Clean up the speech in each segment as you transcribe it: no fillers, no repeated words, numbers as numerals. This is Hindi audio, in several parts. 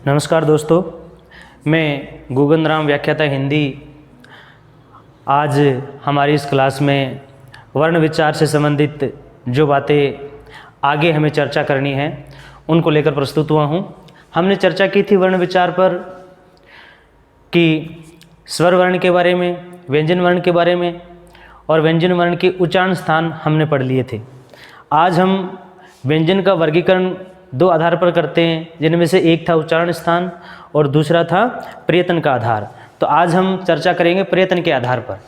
नमस्कार दोस्तों, मैं गुगन राम व्याख्याता हिंदी आज हमारी इस क्लास में वर्ण विचार से संबंधित जो बातें आगे हमें चर्चा करनी है उनको लेकर प्रस्तुत हुआ हूँ। हमने चर्चा की थी वर्ण विचार पर कि स्वर वर्ण के बारे में, व्यंजन वर्ण के बारे में और व्यंजन वर्ण के उच्चारण स्थान हमने पढ़ लिए थे। आज हम व्यंजन का वर्गीकरण दो आधार पर करते हैं, जिनमें से एक था उच्चारण स्थान और दूसरा था प्रयत्न का आधार। तो आज हम चर्चा करेंगे प्रयत्न के आधार पर।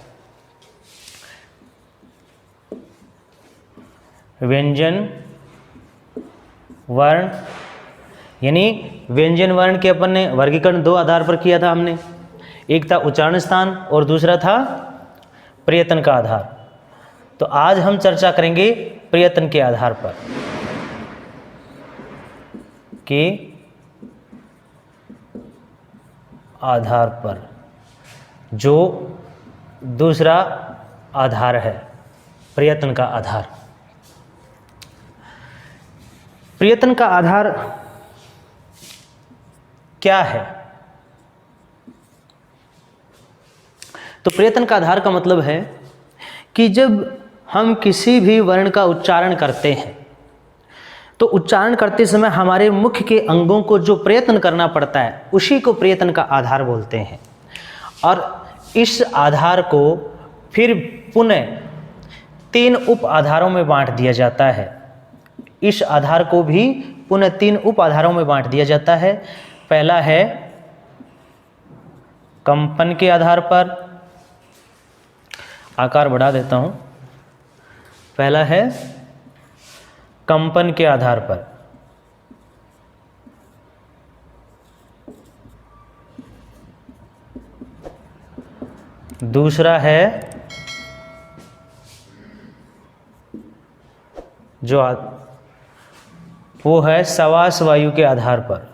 व्यंजन वर्ण यानी व्यंजन वर्ण के अपन ने वर्गीकरण दो आधार पर किया था हमने, एक था उच्चारण स्थान और दूसरा था प्रयत्न का आधार। तो आज हम चर्चा करेंगे प्रयत्न के आधार पर के आधार पर, जो दूसरा आधार है प्रयत्न का आधार। प्रयत्न का आधार क्या है? तो प्रयत्न का आधार का मतलब है कि जब हम किसी भी वर्ण का उच्चारण करते हैं तो उच्चारण करते समय हमारे मुख के अंगों को जो प्रयत्न करना पड़ता है उसी को प्रयत्न का आधार बोलते हैं। और इस आधार को फिर पुनः तीन उप आधारों में बांट दिया जाता है। इस आधार को भी पुनः तीन उप आधारों में बांट दिया जाता है। पहला है कंपन के आधार पर, आकार बढ़ा देता हूं। पहला है कंपन के आधार पर, दूसरा है जो वो है सवास वायु के आधार पर,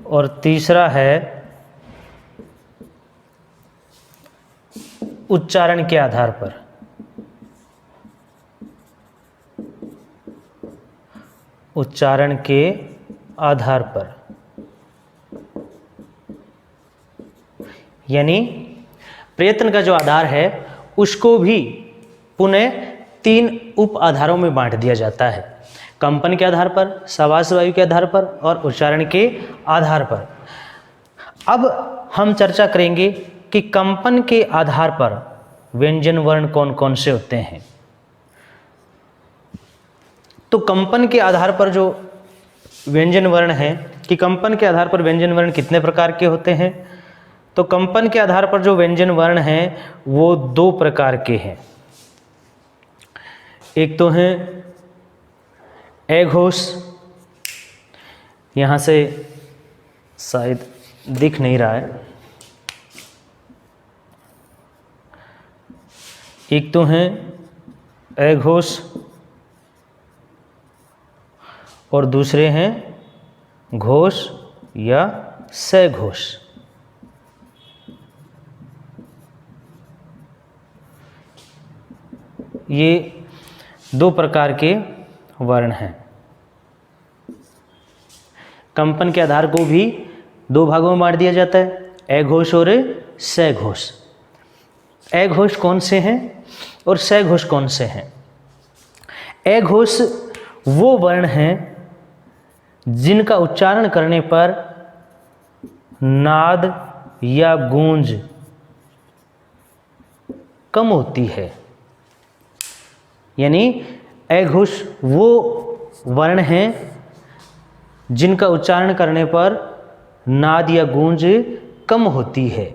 और तीसरा है उच्चारण के आधार पर। उच्चारण के आधार पर यानी प्रयत्न का जो आधार है उसको भी पुनः तीन उप आधारों में बांट दिया जाता है। कंपन के आधार पर, सवास वायु के आधार पर और उच्चारण के आधार पर। अब हम चर्चा करेंगे कि कंपन के आधार पर व्यंजन वर्ण कौन कौन से होते हैं। तो कंपन के आधार पर जो व्यंजन वर्ण हैं कि कंपन के आधार पर व्यंजन वर्ण कितने प्रकार के होते हैं। तो कंपन के आधार पर जो व्यंजन वर्ण हैं वो दो प्रकार के हैं। एक तो हैं अघोष, यहाँ से शायद दिख नहीं रहा है। एक तो हैं अघोष और दूसरे हैं घोष या सघोष। ये दो प्रकार के वर्ण हैं। कंपन के आधार को भी दो भागों में बांट दिया जाता है, अघोष और सघोष। अघोष कौन से हैं और सघोष कौन से हैं? अघोष वो वर्ण हैं जिनका उच्चारण करने पर नाद या गूंज कम होती है। यानी अघोष वो वर्ण हैं जिनका उच्चारण करने पर नाद या गूंज कम होती है,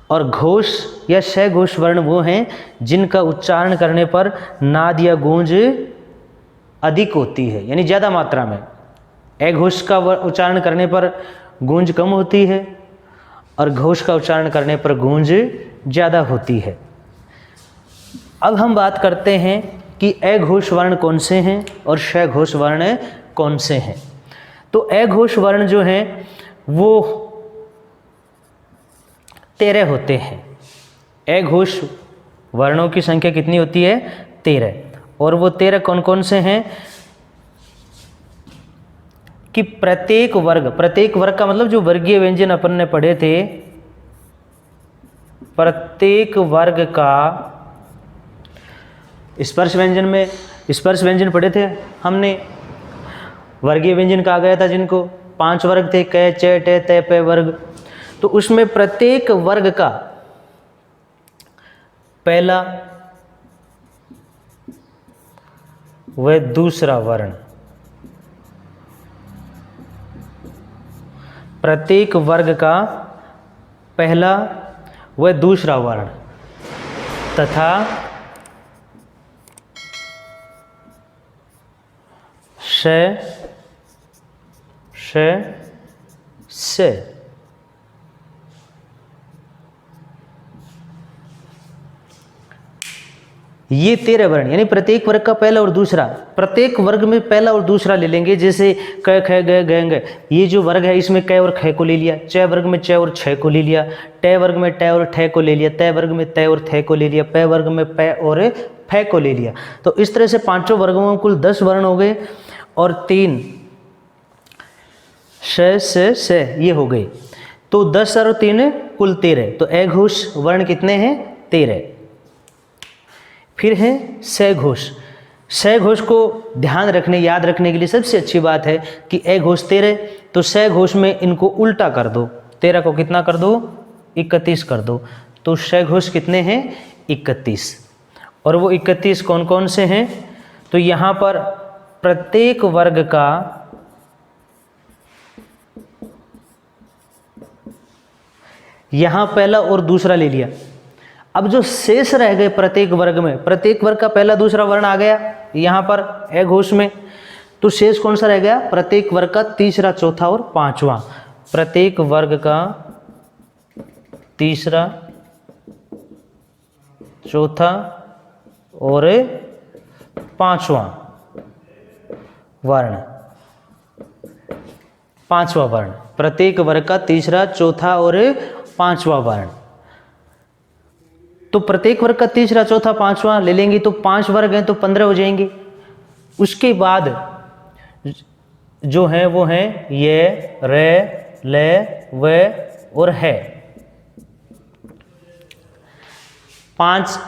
और घोष या सघोष वर्ण वो हैं जिनका उच्चारण करने पर नाद या गूंज अधिक होती है, यानी ज़्यादा मात्रा में। अघोष का उच्चारण करने पर गूंज कम होती है और घोष का उच्चारण करने पर गूंज ज़्यादा होती है। अब हम बात करते हैं कि अघोष वर्ण कौन से हैं और सघोष वर्ण कौन से हैं। तो अघोष वर्ण जो हैं वो 13 होते हैं। अघोष वर्णों की संख्या कितनी होती है? 13। और वो 13 कौन कौन से हैं कि प्रत्येक वर्ग का मतलब जो वर्गीय व्यंजन अपन ने पढ़े थे, प्रत्येक वर्ग का स्पर्श व्यंजन में स्पर्श व्यंजन पढ़े थे हमने। वर्गीय व्यंजन कहा गया था जिनको 5 वर्ग थे, क च ट त प वर्ग। तो उसमें प्रत्येक वर्ग का पहला व दूसरा वर्ण, प्रत्येक वर्ग का पहला व दूसरा वर्ण तथा से ये 13 वर्ण, यानी प्रत्येक वर्ग का पहला और दूसरा। प्रत्येक वर्ग में पहला और दूसरा ले लेंगे, जैसे क ख ग ग ग, ये जो वर्ग है इसमें क और ख को ले लिया, च वर्ग में च और छ को ले लिया, ट वर्ग में ट और ठ को ले लिया, त वर्ग में त और थ को ले लिया, प वर्ग में प और फ को ले लिया। तो इस तरह से पांचों वर्गों में कुल 10 वर्ण हो गए और 3 से ये हो गए। तो 10 और 3 कुल 13। तो ए घोष वर्ण कितने हैं? 13। फिर है स घोष। स घोष को ध्यान रखने, याद रखने के लिए सबसे अच्छी बात है कि ए घोष 13, तो स घोष में इनको उल्टा कर दो। 13 को कितना कर दो? 31 कर दो। तो स घोष कितने हैं? 31। और वो 31 कौन कौन से हैं? तो यहाँ पर प्रत्येक वर्ग का यहाँ पहला और दूसरा ले लिया। अब जो शेष रह गए प्रत्येक वर्ग में, प्रत्येक वर्ग का पहला दूसरा वर्ण आ गया यहाँ पर ए घोष में, तो शेष कौन सा रह गया? प्रत्येक वर्ग का तीसरा, चौथा और पांचवा। प्रत्येक वर्ग का तीसरा, चौथा और पांचवा वर्ण, पांचवा वर्ण। प्रत्येक वर्ग का तीसरा, चौथा और पांचवा वर्ण। तो प्रत्येक वर्ग का तीसरा, चौथा, पांचवा ले लेंगे तो 5 वर्ग हैं तो 15 हो जाएंगे। उसके बाद जो है वो है ये, रे, ले, वे और है। 5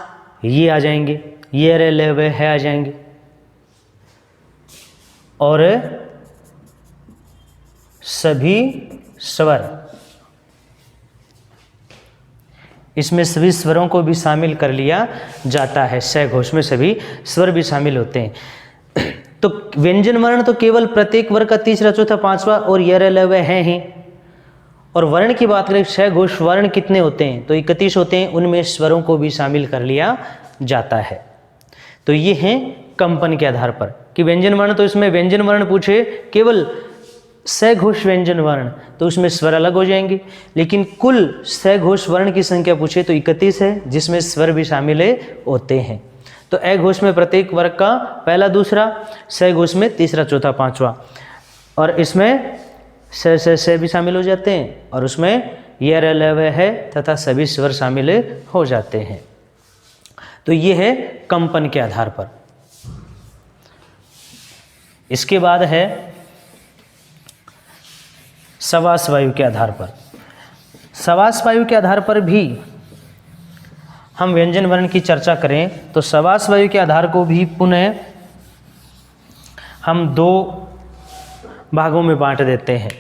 ये आ जाएंगे, ये, रे, ले, वे, है आ जाएंगे। और सभी स्वर, इसमें सभी स्वरों को भी शामिल कर लिया जाता है। स घोष में सभी स्वर भी शामिल होते हैं। तो व्यंजन वर्ण तो केवल प्रत्येक वर्ग का तीसरा, चौथा, पांचवा और य, र, ल, व हैं ही। और वर्ण की बात करें, स घोष वर्ण कितने होते हैं? तो 31 होते हैं, उनमें स्वरों को भी शामिल कर लिया जाता है। तो ये हैं कंपन के आधार पर कि व्यंजन वर्ण, तो इसमें व्यंजन वर्ण पूछे केवल स घोष व्यंजन वर्ण तो उसमें स्वर अलग हो जाएंगे, लेकिन कुल स घोष वर्ण की संख्या पूछे तो 31 है, जिसमें स्वर भी शामिल होते हैं। तो ए घोष में प्रत्येक वर्ग का पहला, दूसरा, स घोष में तीसरा, चौथा, पांचवा, और इसमें से भी शामिल हो जाते हैं, और उसमें ये, र, ल, व, है तथा सभी स्वर शामिल हो जाते हैं। तो ये है कंपन के आधार पर। इसके बाद है सवास वायु के आधार पर। सवास वायु के आधार पर भी हम व्यंजन वर्ण की चर्चा करें तो सवास वायु के आधार को भी पुनः हम 2 भागों में बांट देते हैं।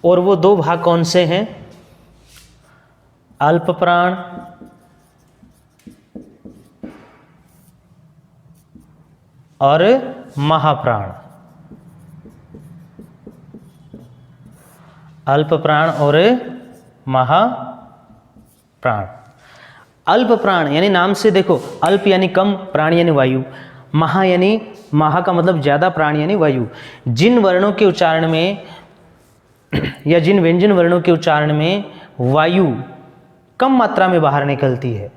और वो 2 भाग कौन से हैं? अल्प प्राण और महाप्राण। अल्प प्राण और महाप्राण। अल्प प्राण यानी नाम से देखो, अल्प यानी कम, प्राण यानी वायु, महा यानी, महा का मतलब ज्यादा, प्राण यानी वायु। जिन वर्णों के उच्चारण में या जिन व्यंजन वर्णों के उच्चारण में वायु कम मात्रा में बाहर निकलती है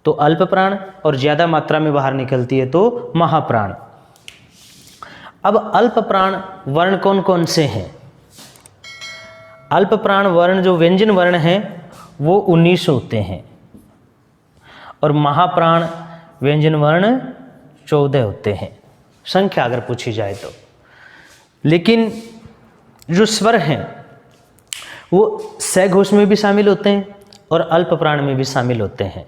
तो अल्प प्राण, और ज्यादा मात्रा में बाहर निकलती है तो महाप्राण। अब अल्प प्राण वर्ण कौन कौन से हैं? अल्प प्राण वर्ण जो व्यंजन वर्ण हैं वो 19 होते हैं, और महाप्राण व्यंजन वर्ण 14 होते हैं, संख्या अगर पूछी जाए तो। लेकिन जो स्वर हैं वो सघोष में भी शामिल होते हैं और अल्प प्राण में भी शामिल होते हैं।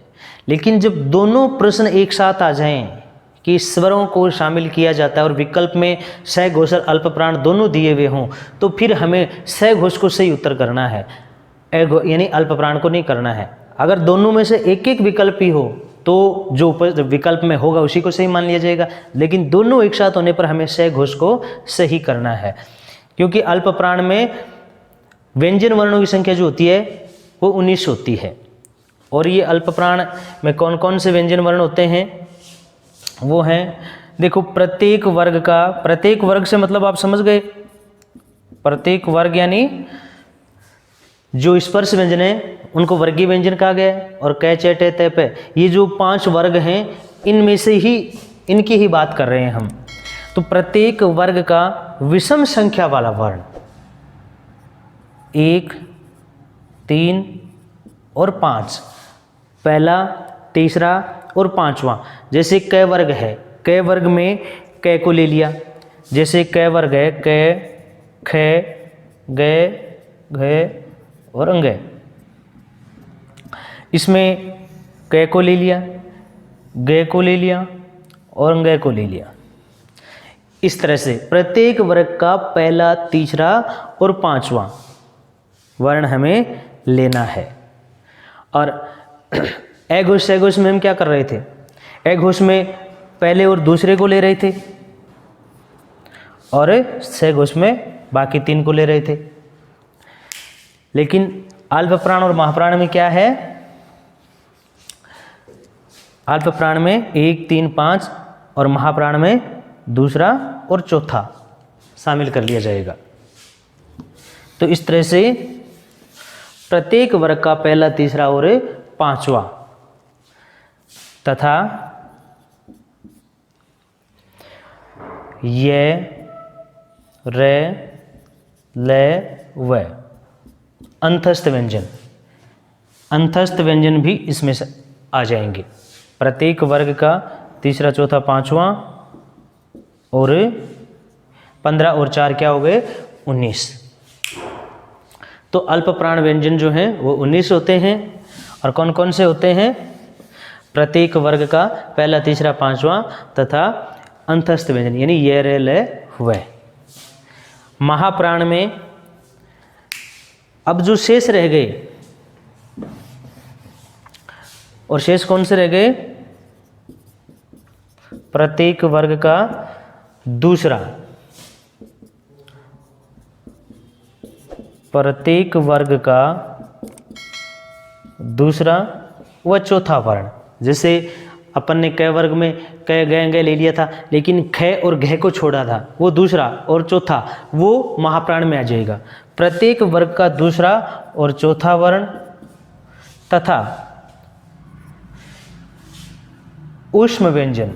लेकिन जब दोनों प्रश्न एक साथ आ जाएं कि स्वरों को शामिल किया जाता है और विकल्प में सघोष और अल्प प्राण दोनों दिए हुए हों, तो फिर हमें सघोष को सही उत्तर करना है, यानी अल्प प्राण को नहीं करना है। अगर दोनों में से एक एक विकल्प ही हो तो जो विकल्प में होगा उसी को सही मान लिया जाएगा। लेकिन दोनों एक साथ होने पर हमें सघोष को सही करना है, क्योंकि अल्प प्राण में व्यंजन वर्णों की संख्या जो होती है वो 19 होती है। और ये अल्प प्राण में कौन कौन से व्यंजन वर्ण होते हैं वो हैं, देखो प्रत्येक वर्ग से मतलब आप समझ गए, प्रत्येक वर्ग यानी जो स्पर्श व्यंजन है उनको वर्गीय व्यंजन कहा गया है। और कै चे टे ते पे, ये जो 5 वर्ग हैं इनमें से ही इनकी ही बात कर रहे हैं हम। तो प्रत्येक वर्ग का विषम संख्या वाला वर्ण 1, 3 और 5, पहला, तीसरा और 5वां। जैसे कै वर्ग है, कै वर्ग में कै को ले लिया। जैसे कै वर्ग है कै, खे, गे, घे और अंगे, इसमें कै को ले लिया, गे को ले लिया और अंगे को ले लिया। इस तरह से प्रत्येक वर्ग का पहला, तीसरा और 5वां वर्ण हमें लेना है। और अघोष सघोष में हम क्या कर रहे थे, अघोष में पहले और दूसरे को ले रहे थे और सघोष में बाकी 3 को ले रहे थे। लेकिन अल्प प्राण और महाप्राण में क्या है, अल्प प्राण में 1, 3, 5 और महाप्राण में दूसरा और चौथा शामिल कर लिया जाएगा। तो इस तरह से प्रत्येक वर्ग का पहला, तीसरा और 5वां तथा ये, रे, ले, व अंतस्थ व्यंजन, अंतस्थ व्यंजन भी इसमें से आ जाएंगे। प्रत्येक वर्ग का तीसरा, चौथा, 5वां और 15 और 4 क्या हो गए, 19। तो अल्प प्राण व्यंजन जो हैं वो 19 होते हैं। और कौन कौन से होते हैं, प्रत्येक वर्ग का पहला, तीसरा, 5वां तथा अंतस्थ व्यंजन यानी ये, रे, ले, व। महाप्राण में अब जो शेष रह गए, और शेष कौन से रह गए, प्रत्येक वर्ग का दूसरा, प्रत्येक वर्ग का दूसरा व चौथा वर्ण। जैसे अपन ने कै वर्ग में कै, गै, अंगे ले लिया था, लेकिन ख और घ को छोड़ा था, वो दूसरा और चौथा वो महाप्राण में आ जाएगा। प्रत्येक वर्ग का दूसरा और चौथा वर्ण तथा ऊष्म व्यंजन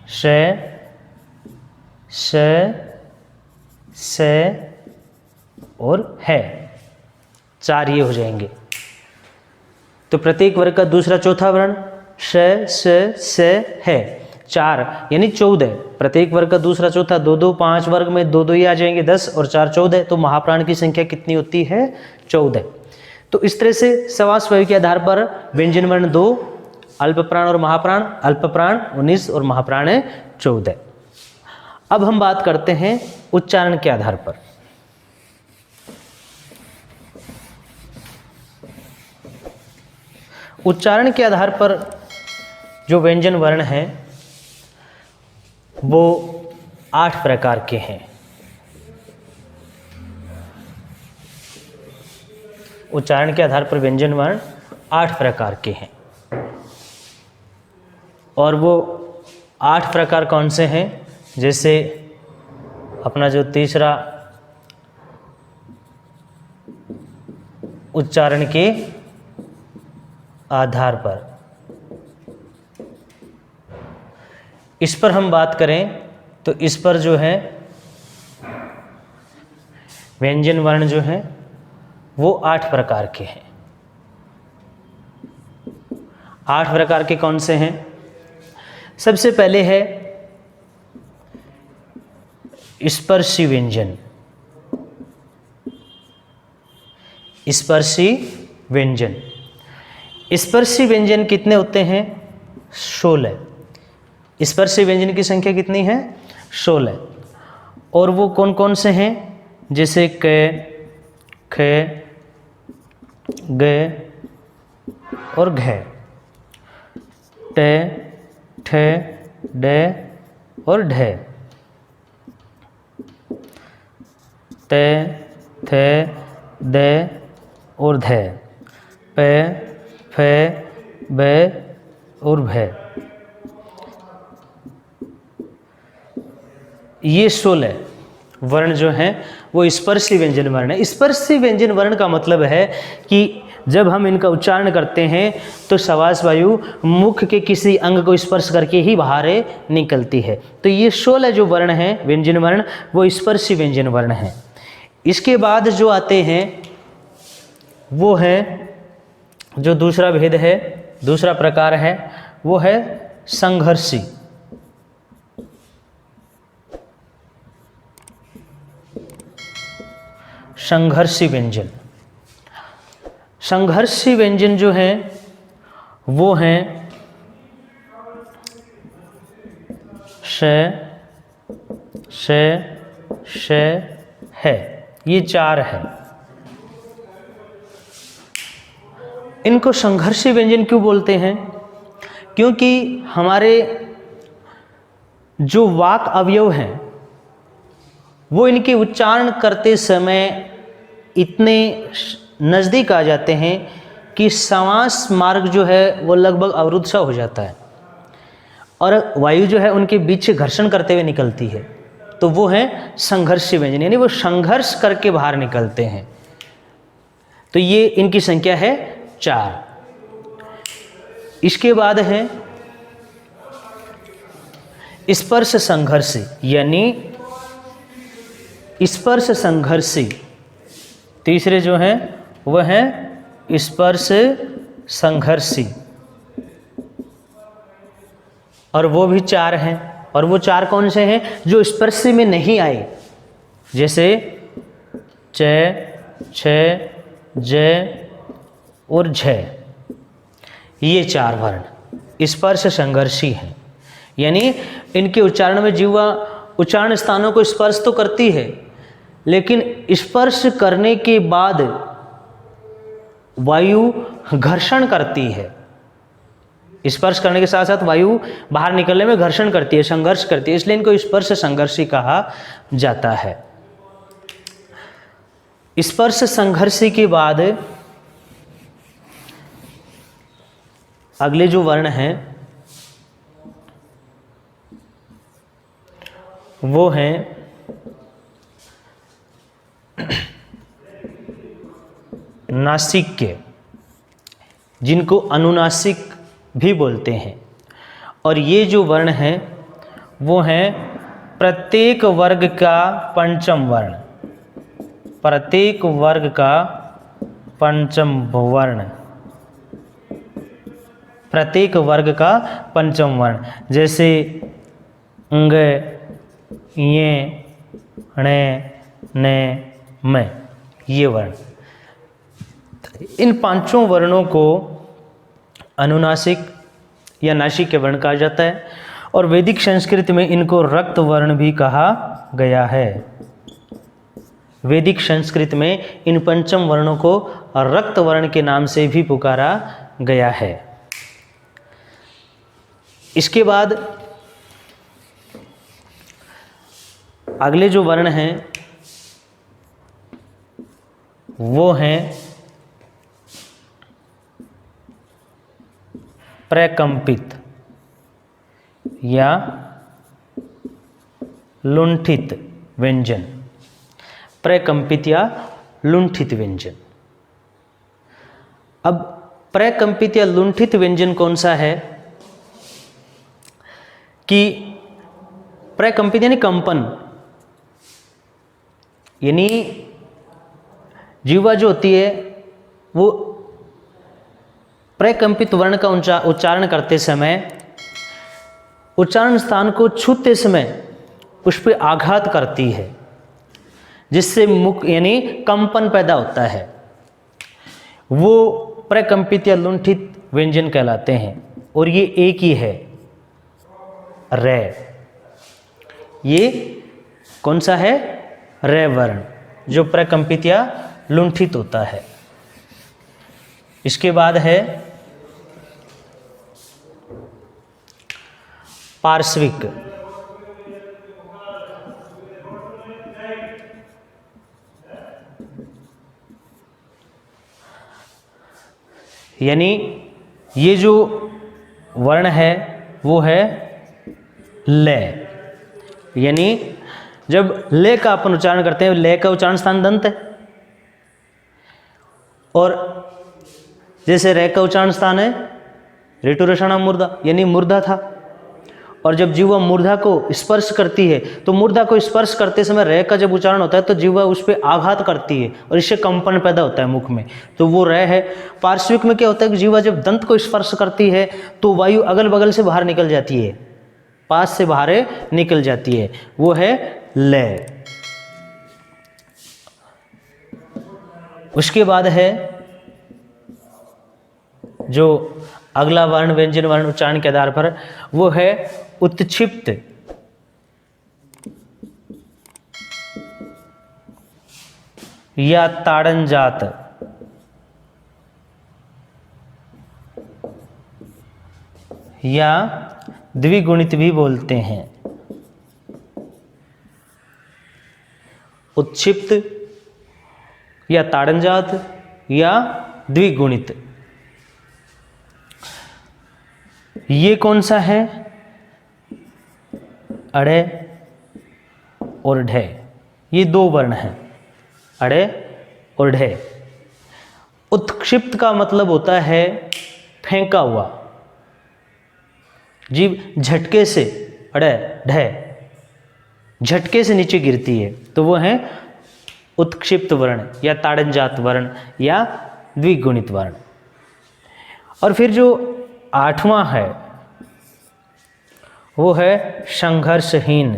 श, स और है, 4 ये हो जाएंगे। तो प्रत्येक वर्ग का दूसरा, चौथा वर्ण स है, 4 यानी 14। प्रत्येक वर्ग का दूसरा, चौथा 2, 2, 5 वर्ग में 2, 2 ही आ जाएंगे, 10 और 4 14। तो महाप्राण की संख्या कितनी होती है, 14। तो इस तरह से समास प्रयोग के आधार पर व्यंजन वर्ण 2, अल्प प्राण और महाप्राण, अल्प प्राण 19 और महाप्राण 14। अब हम बात करते हैं उच्चारण के आधार पर। उच्चारण के आधार पर जो व्यंजन वर्ण हैं वो 8 प्रकार के हैं। उच्चारण के आधार पर व्यंजन वर्ण 8 प्रकार के हैं। और वो 8 प्रकार कौन से हैं, जैसे अपना जो तीसरा उच्चारण के आधार पर, इस पर हम बात करें तो इस पर जो है व्यंजन वर्ण जो है वो 8 प्रकार के हैं। 8 प्रकार के कौन से हैं? सबसे पहले है स्पर्शी व्यंजन। स्पर्शी व्यंजन, स्पर्शी व्यंजन कितने होते हैं? 16। स्पर्शी व्यंजन की संख्या कितनी है? 16। और वो कौन कौन से हैं? जैसे क, ख, ग और घ, ट, ठ, ड और ढ, त, थ, द और ध, प, फ, ब और भ। ये 16 वर्ण जो हैं वो स्पर्शी व्यंजन वर्ण है। स्पर्शी व्यंजन वर्ण का मतलब है कि जब हम इनका उच्चारण करते हैं तो श्वास वायु मुख के किसी अंग को स्पर्श करके ही बाहर निकलती है। तो ये 16 जो वर्ण हैं व्यंजन वर्ण, वो स्पर्शी व्यंजन वर्ण हैं। इसके बाद जो आते हैं वो है, जो दूसरा भेद है, दूसरा प्रकार है, वो है संघर्षी। संघर्षी व्यंजन। संघर्षी व्यंजन जो है वो हैं श, श, श, है। ये 4 है। इनको संघर्षी व्यंजन क्यों बोलते हैं? क्योंकि हमारे जो वाक अवयव हैं वो इनके उच्चारण करते समय इतने नज़दीक आ जाते हैं कि श्वास मार्ग जो है वो लगभग अवरुद्ध सा हो जाता है और वायु जो है उनके बीच से घर्षण करते हुए निकलती है। तो वो है संघर्षी व्यंजन, यानी वो संघर्ष करके बाहर निकलते हैं। तो ये इनकी संख्या है 4। इसके बाद है स्पर्श संघर्षी, यानी स्पर्श संघर्षी। तीसरे जो हैं वह है स्पर्श संघर्षी, और वो भी 4 हैं। और वो 4 कौन से हैं? जो स्पर्श में नहीं आए, जैसे च, छ, ज और झ। ये 4 वर्ण स्पर्श संघर्षी हैं, यानी इनके उच्चारण में जीवा उच्चारण स्थानों को स्पर्श तो करती है, लेकिन स्पर्श करने के बाद वायु घर्षण करती है। स्पर्श करने के साथ साथ वायु बाहर निकलने में घर्षण करती है, संघर्ष करती है, इसलिए इनको स्पर्श संघर्षी कहा जाता है। स्पर्श संघर्षी के बाद अगले जो वर्ण हैं वो हैं नासिक्य, जिनको अनुनासिक भी बोलते हैं। और ये जो वर्ण हैं वो हैं प्रत्येक वर्ग का पंचम वर्ण। प्रत्येक वर्ग का पंचम वर्ण, प्रत्येक वर्ग का पंचम वर्ण, जैसे अंग, ये, णे, ने, मैं, ये वर्ण। इन 5 वर्णों को अनुनासिक या नासिक के वर्ण कहा जाता है, और वैदिक संस्कृत में इनको रक्त वर्ण भी कहा गया है। वैदिक संस्कृत में इन पंचम वर्णों को रक्त वर्ण के नाम से भी पुकारा गया है। इसके बाद अगले जो वर्ण हैं वो हैं प्रकंपित या लुंठित व्यंजन। प्रकंपित या लुंठित व्यंजन। अब प्रकंपित या लुंठित व्यंजन कौन सा है कि प्रकंपित यानी कंपन, यानी जीवा जो होती है वो प्रकंपित वर्ण का उच्चारण करते समय उच्चारण स्थान को छूते समय उस पर आघात करती है, जिससे मुख यानी कंपन पैदा होता है, वो प्रकंपित या लुंठित व्यंजन कहलाते हैं। और ये एक ही है, रे। ये कौन सा है? रे वर्ण, जो प्रकंपित या लुंठित होता है। इसके बाद है पार्श्विक। यानी ये जो वर्ण है वो है ले। यानी जब ले का अपन उच्चारण करते हैं, ले का उच्चारण स्थान दंत है, और जैसे रे का उच्चारण स्थान है ऋतु रषाणाम मूर्धा, यानी मूर्धा था। और जब जीवा मूर्धा को स्पर्श करती है तो मूर्धा को स्पर्श करते समय रे का जब उच्चारण होता है तो जीवा उस पर आघात करती है और इससे कंपन पैदा होता है मुख में, तो वो रे है। पार्श्विक में क्या होता है कि जीवा जब दंत को स्पर्श करती है तो वायु अगल बगल से बाहर निकल जाती है, पास से बाहर निकल जाती है, वो है ले। उसके बाद है जो अगला वर्ण व्यंजन वर्ण उच्चारण के आधार पर, वो है उत्क्षिप्त या ताड़नजात। या द्विगुणित भी बोलते हैं। उत्क्षिप्त या ताड़नजात या द्विगुणित, ये कौन सा है? अड़े और ढे, ये दो वर्ण हैं, अड़े और ढे। उत्क्षिप्त का मतलब होता है फेंका हुआ, जीभ झटके से, अड़े ढे झटके से नीचे गिरती है, तो वो है उत्क्षिप्त वर्ण या ताड़नजात वर्ण या द्विगुणित वर्ण। और फिर जो आठवां है वो है संघर्षहीन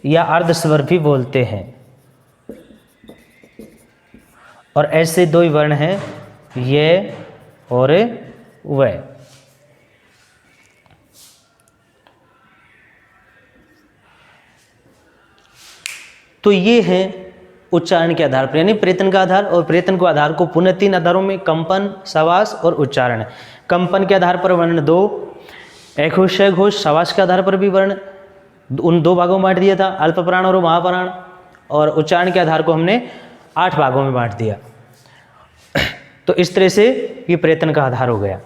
या अर्धस्वर भी बोलते हैं। और ऐसे दो ही वर्ण हैं, ये और वह। तो ये है उच्चारण के आधार पर, यानी प्रयत्न का आधार, और प्रयत्न को आधार को पुनः तीन आधारों में कंपन, समास और उच्चारण। कंपन के आधार पर वर्ण दो, अघोष घोष। समास के आधार पर भी वर्ण उन दो भागों में बांट दिया था, अल्प प्राण और महाप्राण। और उच्चारण के आधार को हमने 8 भागों में बांट दिया। तो इस तरह से ये प्रयत्न का आधार हो गया।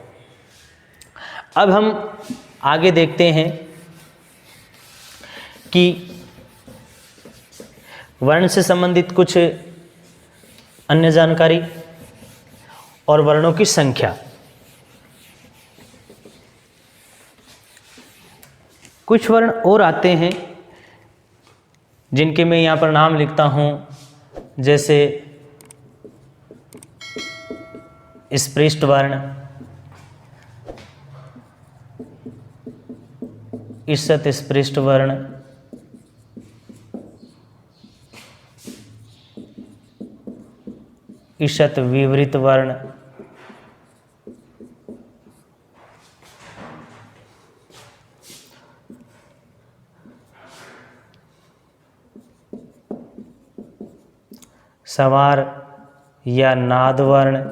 अब हम आगे देखते हैं कि वर्ण से संबंधित कुछ अन्य जानकारी और वर्णों की संख्या। कुछ वर्ण और आते हैं जिनके मैं यहाँ पर नाम लिखता हूँ, जैसे स्पृष्ट वर्ण, ईषत् स्पृष्ट वर्ण, ईषत् विवृत वर्ण, सवार या नाद वर्ण,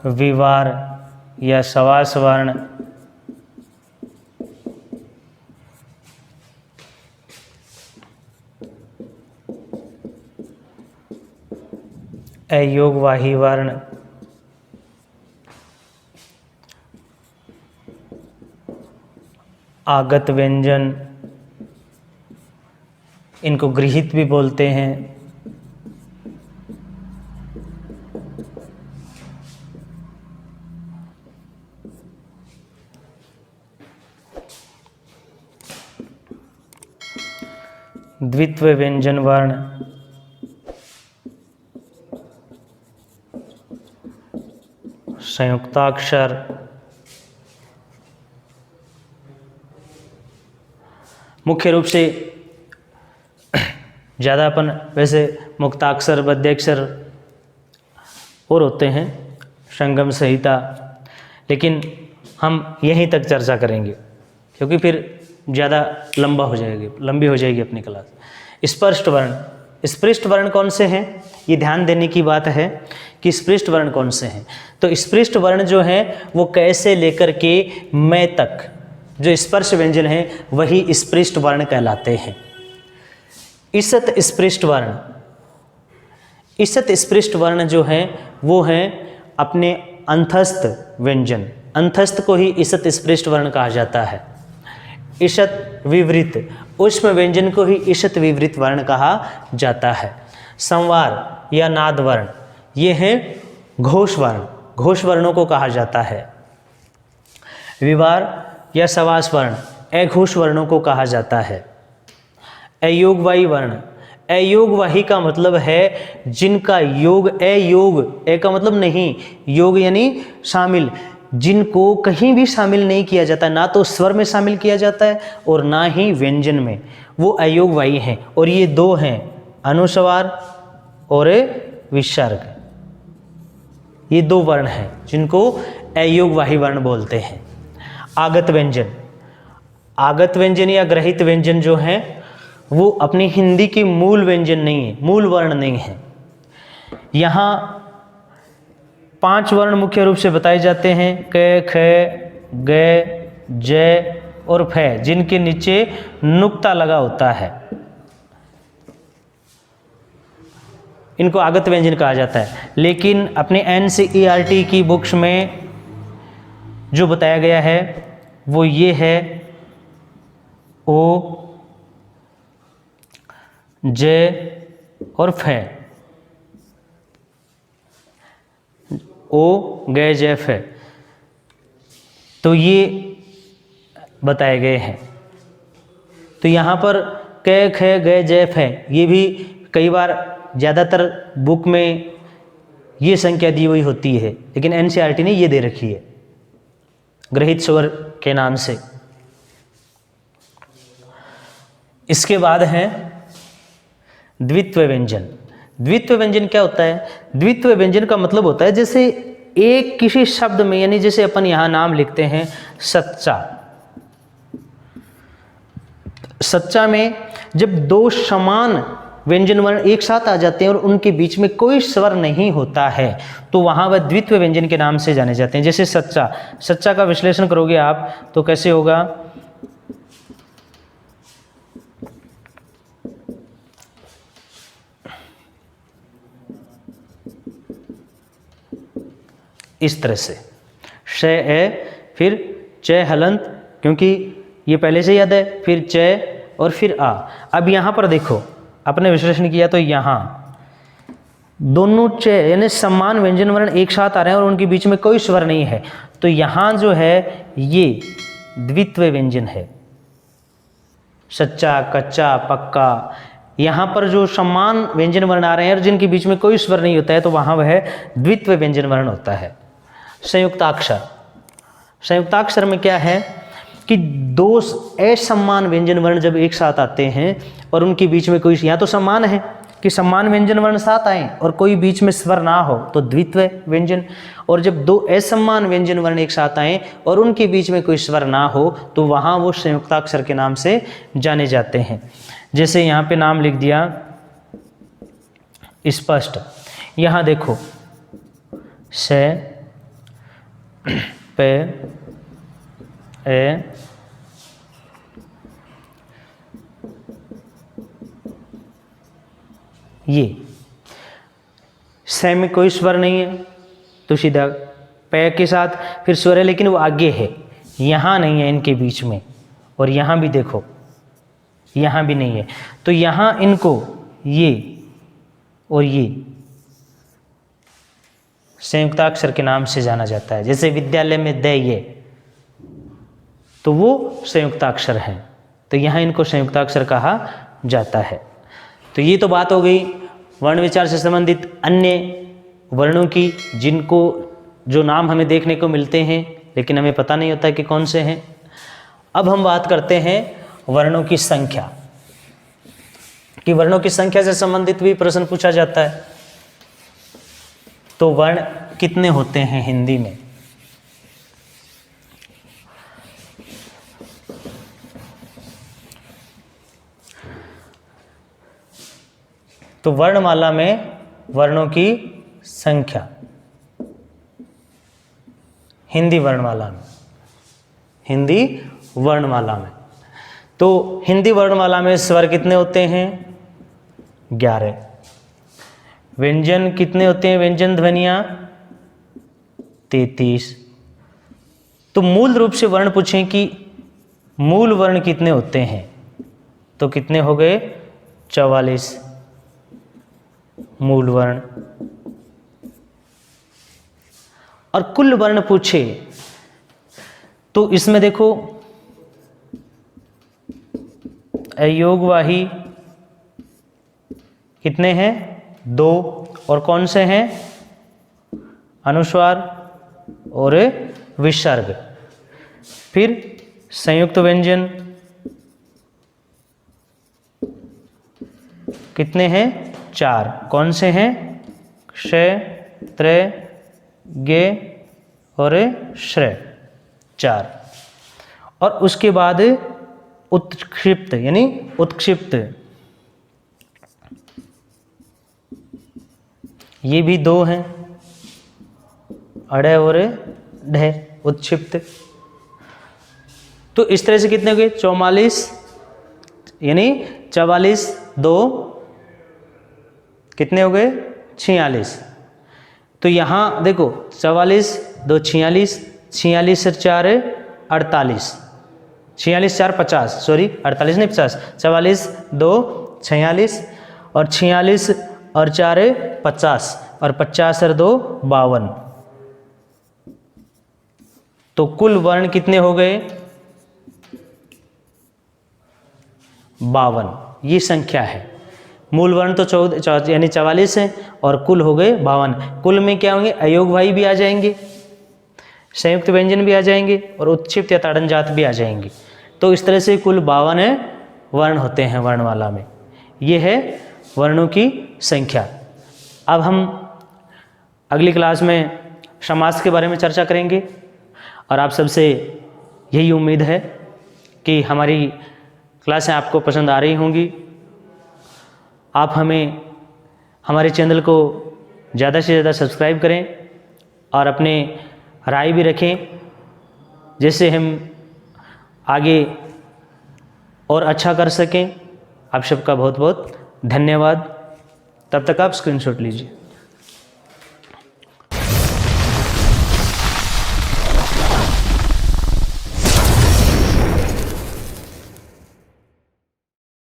विवार या सवास वर्ण, अयोगवाही वर्ण, आगत व्यंजन, इनको गृहीत भी बोलते हैं। द्वित्व व्यंजन वर्ण, संयुक्ताक्षर, मुख्य रूप से ज़्यादा अपन वैसे मुक्ताक्षर, बद्याक्षर और होते हैं, संगम संहिता, लेकिन हम यहीं तक चर्चा करेंगे क्योंकि फिर ज़्यादा लंबी हो जाएगी अपनी क्लास। स्पष्ट वर्ण, स्पृष्ट वर्ण कौन से हैं, ये ध्यान देने की बात है कि स्पृष्ट वर्ण कौन से हैं। तो स्पृष्ट वर्ण जो हैं वो कैसे लेकर के मैं तक जो स्पर्श व्यंजन है वही स्पृष्ट वर्ण कहलाते हैं। ईसत स्पृष्ट वर्ण, ईसत स्पृष्ट वर्ण जो हैं वो हैं अपने अंतस्थ व्यंजन, अंतस्थ को ही ईसत स्पृष्ट वर्ण कहा जाता है। ईशत विवृत, ऊष्म व्यंजन को ही ईशत विवृत वर्ण कहा जाता है। संवार या नाद वर्ण, ये हैं घोष वर्ण, घोष वर्णों को कहा जाता है। विवार या सवास वर्ण अघोष वर्णों को कहा जाता है। अयोगवाही वर्ण, अयोगवाही का मतलब है जिनका योग, अयोग, ए का मतलब नहीं, योग यानी शामिल, जिनको कहीं भी शामिल नहीं किया जाता, ना तो स्वर में शामिल किया जाता है और ना ही व्यंजन में, वो अयोगवाही हैं। और ये दो हैं, अनुस्वार और विसर्ग, ये दो वर्ण हैं जिनको अयोगवाही वर्ण बोलते हैं। आगत व्यंजन, आगत व्यंजन या ग्रहित व्यंजन जो हैं वो अपनी हिंदी के मूल व्यंजन नहीं है, मूल वर्ण नहीं है। यहाँ 5 वर्ण मुख्य रूप से बताए जाते हैं, क, ख, ग, ज और फ, जिनके नीचे नुक्ता लगा होता है, इनको आगत व्यंजन कहा जाता है। लेकिन अपने NCERT की बुक्स में जो बताया गया है वो ये है ओ, ज और फ, ओ, ग, ज, फ, तो ये बताए गए हैं। तो यहाँ पर क, ख, ग, ज, फ, ये भी कई बार ज़्यादातर बुक में ये संख्या दी हुई होती है, लेकिन NCERT ने ये दे रखी है ग्रहित स्वर के नाम से। इसके बाद है द्वित्व व्यंजन। द्वित्व व्यंजन क्या होता है? द्वित्व व्यंजन का मतलब होता है जैसे एक किसी शब्द में, यानी जैसे अपन यहाँ नाम लिखते हैं सच्चा, सच्चा में जब दो समान व्यंजन वर्ण एक साथ आ जाते हैं और उनके बीच में कोई स्वर नहीं होता है तो वहाँ वह द्वित्व व्यंजन के नाम से जाने जाते हैं। जैसे सच्चा, सच्चा का विश्लेषण करोगे आप तो कैसे होगा? इस तरह से श ए, फिर च हलंत, क्योंकि ये पहले से याद है, फिर च और फिर आ। अब यहाँ पर देखो, आपने विश्लेषण किया तो यहाँ दोनों च यानी समान व्यंजन वर्ण एक साथ आ रहे हैं और उनके बीच में कोई स्वर नहीं है, तो यहाँ जो है ये द्वित्व व्यंजन है। सच्चा, कच्चा, पक्का, यहाँ पर जो समान व्यंजन वर्ण आ रहे हैं और जिनके बीच में कोई स्वर नहीं होता है तो वहाँ वह द्वित्व व्यंजन वर्ण होता है। संयुक्ताक्षर, संयुक्ताक्षर में क्या है कि दो असमान व्यंजन वर्ण जब एक साथ आते हैं और उनके बीच में कोई, यहाँ तो समान है कि समान व्यंजन वर्ण साथ आए और कोई बीच में स्वर ना हो तो द्वित्व व्यंजन, और जब दो असमान व्यंजन वर्ण एक साथ आए और उनके बीच में कोई स्वर ना हो तो वहाँ वो संयुक्ताक्षर के नाम से जाने जाते हैं। जैसे यहाँ पे नाम लिख दिया स्पष्ट, यहाँ देखो स, प, ए, ये स में कोई स्वर नहीं है तो सीधा प के साथ फिर स्वर है, लेकिन वो आगे है, यहाँ नहीं है इनके बीच में, और यहाँ भी देखो यहाँ भी नहीं है, तो यहाँ इनको ये और ये संयुक्ताक्षर के नाम से जाना जाता है। जैसे विद्यालय में द ये, तो वो संयुक्ताक्षर हैं, तो यहाँ इनको संयुक्ताक्षर कहा जाता है। तो ये तो बात हो गई वर्ण विचार से संबंधित अन्य वर्णों की, जिनको जो नाम हमें देखने को मिलते हैं लेकिन हमें पता नहीं होता कि कौन से हैं। अब हम बात करते हैं वर्णों की संख्या, कि वर्णों की संख्या से संबंधित भी प्रश्न पूछा जाता है। तो वर्ण कितने होते हैं हिंदी में? तो वर्णमाला में वर्णों की संख्या, हिंदी वर्णमाला में, हिंदी वर्णमाला में, तो हिंदी वर्णमाला में स्वर कितने होते हैं? 11। व्यंजन कितने होते हैं? व्यंजन ध्वनियाँ 33। तो मूल रूप से वर्ण पूछें कि मूल वर्ण कितने होते हैं, तो कितने हो गए? 44 मूल वर्ण। और कुल वर्ण पूछे तो इसमें देखो अयोगवाही कितने हैं? 2। और कौन से हैं? अनुस्वार और विसर्ग। फिर संयुक्त व्यंजन कितने हैं? 4। कौन से हैं? क्षय, त्रय, गे और श्रेय, 4। और उसके बाद उत्क्षिप्त यानी उत्क्षिप्त, ये भी 2 हैं, अड़े और ढे, उत्क्षिप्त। तो इस तरह से कितने हो गए? 44 यानी 44 2 कितने हो गए? 46। तो यहाँ देखो 44 2 46, 46 से 4 48, 46 4 50, सॉरी 48 नहीं 50, 44 2 46 और 46 और 4 50 और 50 और 2 52। तो कुल वर्ण कितने हो गए? 52। ये संख्या है। मूल वर्ण तो 14 यानी 44 है और कुल हो गए 52। कुल में क्या होंगे? अयोगवाही भी आ जाएंगे, संयुक्त व्यंजन भी आ जाएंगे और उत्क्षिप्त या ताड़न जात भी आ जाएंगे। तो इस तरह से कुल 52 वर्ण होते हैं वर्णमाला में। ये है वर्णों की संख्या। अब हम अगली क्लास में समास के बारे में चर्चा करेंगे और आप सबसे यही उम्मीद है कि हमारी क्लासें आपको पसंद आ रही होंगी। आप हमें हमारे चैनल को ज़्यादा से ज़्यादा सब्सक्राइब करें और अपने राय भी रखें, जिससे हम आगे और अच्छा कर सकें। आप सबका बहुत बहुत धन्यवाद। तब तक आप स्क्रीनशॉट लीजिए।